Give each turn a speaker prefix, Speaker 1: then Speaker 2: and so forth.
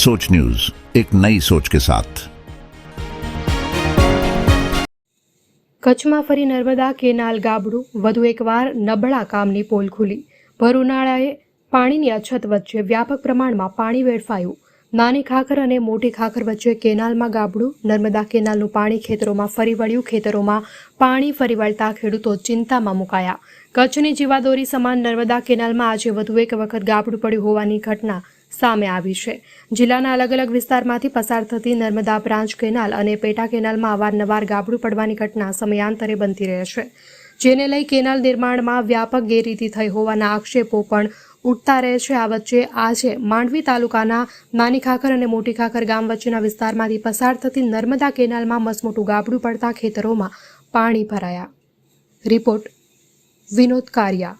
Speaker 1: सोच न्यूज, एक नई सोच के साथ।
Speaker 2: કચ્છમાં ફરી નર્મદા કેનાલ ગાબડું, વધુ એકવાર નબળા કામની પોલ ખુલી। ભર ઉનાળાએ પાણીની અછત વચ્ચે વ્યાપક પ્રમાણમાં પાણી વેડફાયું। નાની ખાખર અને મોટી ખાખર વચ્ચે કેનાલમાં ગાબડું। નર્મદા કેનાલનું પાણી ખેતરોમાં ફરી વળ્યું। ખેતરોમાં પાણી ફરી વળતા ખેડૂતો ચિંતામાં મુકાયા। કચ્છની જીવાદોરી સમાન નર્મદા કેનાલમાં આજે વધુ એક વખત ગાબડું પડ્યું હોવાની ઘટના સામે આવી છે। જિલ્લાના અલગ અલગ વિસ્તારમાંથી પસાર થતી નર્મદા બ્રાન્ચ કેનાલ અને પેટા કેનાલમાં અવારનવાર ગાબડું પડવાની ઘટના સમયાંતરે બનતી રહે છે, જેને લઈ કેનાલ નિર્માણમાં વ્યાપક ગેરરીતિ થઈ હોવાના આક્ષેપો પણ ઉઠતા રહે છે। આ વચ્ચે આજે માંડવી તાલુકાના નાની ખાખર અને મોટી ખાખર ગામ વચ્ચેના વિસ્તારમાંથી પસાર થતી નર્મદા કેનાલમાં મસમોટું ગાબડું પડતા ખેતરોમાં પાણી ભરાયા। રિપોર્ટ વિનોદ કારિયા।